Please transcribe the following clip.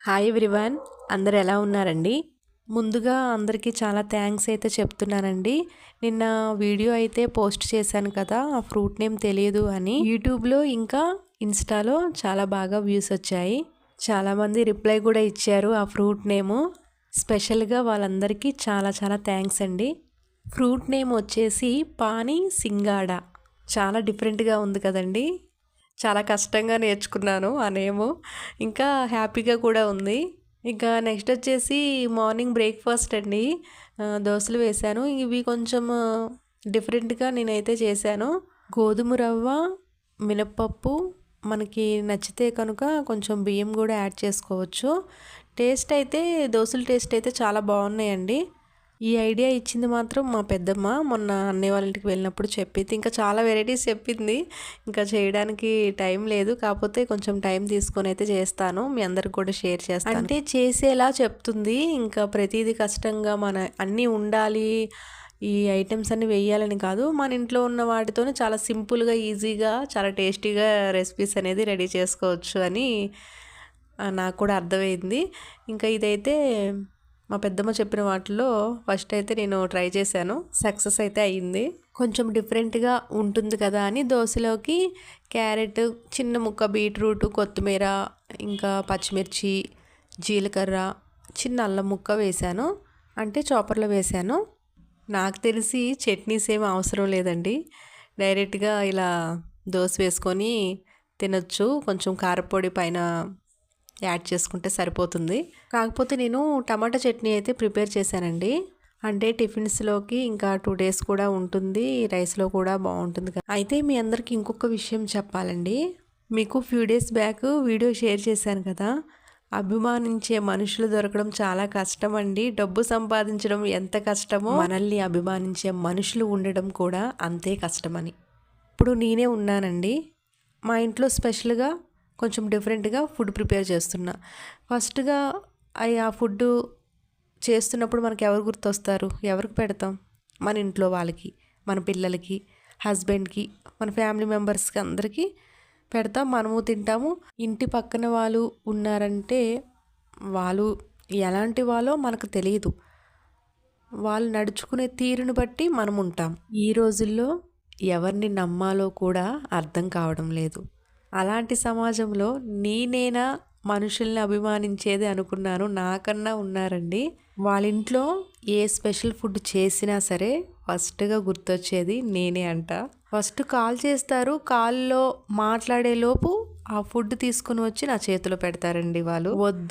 Hi everyone, అందరు ఎలా ఉన్నారండి? ముందుగా అందరికీ చాలా థ్యాంక్స్ అయితే చెప్తున్నానండి. నిన్న వీడియో అయితే పోస్ట్ చేశాను కదా, ఆ ఫ్రూట్ నేమ్ తెలియదు అని. యూట్యూబ్లో ఇంకా ఇన్స్టాలో చాలా బాగా వ్యూస్ వచ్చాయి. చాలామంది రిప్లై కూడా ఇచ్చారు ఆ ఫ్రూట్ నేము. స్పెషల్గా వాళ్ళందరికీ చాలా చాలా థ్యాంక్స్ అండి. ఫ్రూట్ నేమ్ వచ్చేసి పానీ సింగాడా. చాలా డిఫరెంట్గా ఉంది కదండి. చాలా కష్టంగా నేర్చుకున్నాను ఆ నేము. ఇంకా హ్యాపీగా కూడా ఉంది. ఇంకా నెక్స్ట్ వచ్చేసి మార్నింగ్ బ్రేక్ఫాస్ట్ అండి. దోసలు వేశాను. ఇవి కొంచెం డిఫరెంట్గా నేనైతే చేశాను. గోధుమ రవ్వ, మినప్పప్పు, మనకి నచ్చితే కనుక కొంచెం బియ్యం కూడా యాడ్ చేసుకోవచ్చు. టేస్ట్ అయితే దోసల టేస్ట్ అయితే చాలా బాగున్నాయండి. ఈ ఐడియా ఇచ్చింది మాత్రం మా పెద్దమ్మ. మొన్న అన్నయ్య వాళ్ళ ఇంటికి వెళ్ళినప్పుడు చెప్పింది. ఇంకా చాలా వెరైటీస్ చెప్పింది. ఇంకా చేయడానికి టైం లేదు, కాకపోతే కొంచెం టైం తీసుకొని అయితే చేస్తాను. మీ అందరికి కూడా షేర్ చేస్తాను. అంటే చేసేలా చెప్తుంది. ఇంకా ప్రతిదీ కష్టంగా మన అన్నీ ఉండాలి, ఈ ఐటమ్స్ అన్ని వేయాలని కాదు, మన ఇంట్లో ఉన్న వాటితోనే చాలా సింపుల్గా, ఈజీగా, చాలా టేస్టీగా రెసిపీస్ అనేది రెడీ చేసుకోవచ్చు అని నాకు కూడా అర్థమైంది. ఇంకా ఇదైతే మా పెద్దమ్మ చెప్పిన వాటిలో ఫస్ట్ అయితే నేను ట్రై చేశాను. సక్సెస్ అయితే అయ్యింది. కొంచెం డిఫరెంట్గా ఉంటుంది కదా అని దోశలోకి క్యారెట్, చిన్న ముక్క బీట్రూట్, కొత్తిమీర, ఇంకా పచ్చిమిర్చి, జీలకర్ర, చిన్న అల్లం ముక్క వేశాను. అంటే చాపర్లో వేశాను. నాకు తెలిసి చట్నీస్ ఏమి అవసరం లేదండి. డైరెక్ట్గా ఇలా దోశ వేసుకొని తినొచ్చు. కొంచెం కారపొడి పైన యాడ్ చేసుకుంటే సరిపోతుంది. కాకపోతే నేను టమాటా చట్నీ అయితే ప్రిపేర్ చేశానండి. అంటే టిఫిన్స్లోకి ఇంకా 2 days కూడా ఉంటుంది, రైస్లో కూడా బాగుంటుంది కదా. అయితే మీ అందరికీ ఇంకొక విషయం చెప్పాలండి. మీకు few days back video share చేశాను కదా, అభిమానించే మనుషులు దొరకడం చాలా కష్టం అండి. డబ్బు సంపాదించడం ఎంత కష్టమో మనల్ని అభిమానించే మనుషులు ఉండడం కూడా అంతే కష్టమని. ఇప్పుడు నేనే ఉన్నానండి. మా ఇంట్లో స్పెషల్గా కొంచెం డిఫరెంట్గా ఫుడ్ ప్రిపేర్ చేస్తున్నా. ఫస్ట్గా ఆ ఫుడ్ చేస్తున్నప్పుడు మనకి ఎవరు గుర్తొస్తారు? ఎవరికి పెడతాం? మన ఇంట్లో వాళ్ళకి, మన పిల్లలకి, హస్బెండ్కి, మన ఫ్యామిలీ మెంబర్స్కి అందరికీ పెడతాం. మనము తింటాము. ఇంటి పక్కన వాళ్ళు ఉన్నారంటే వాళ్ళు ఎలాంటి వాళ్ళో మనకు తెలియదు. వాళ్ళు నడుచుకునే తీరుని బట్టి మనం ఉంటాం. ఈ రోజుల్లో ఎవరిని నమ్మాలో కూడా అర్థం కావడం లేదు. అలాంటి సమాజంలో నేనేనా మనుషుల్ని అభిమానించేది అనుకున్నాను. నాకన్నా ఉన్నారండి. వాళ్ళ ఇంట్లో ఏ స్పెషల్ ఫుడ్ చేసినా సరే ఫస్ట్గా గుర్తొచ్చేది నేనే అంట. ఫస్ట్ కాల్ చేస్తారు. కాల్లో మాట్లాడే లోపు ఆ ఫుడ్ తీసుకుని వచ్చి నా చేతిలో పెడతారండి వాళ్ళు. వద్దు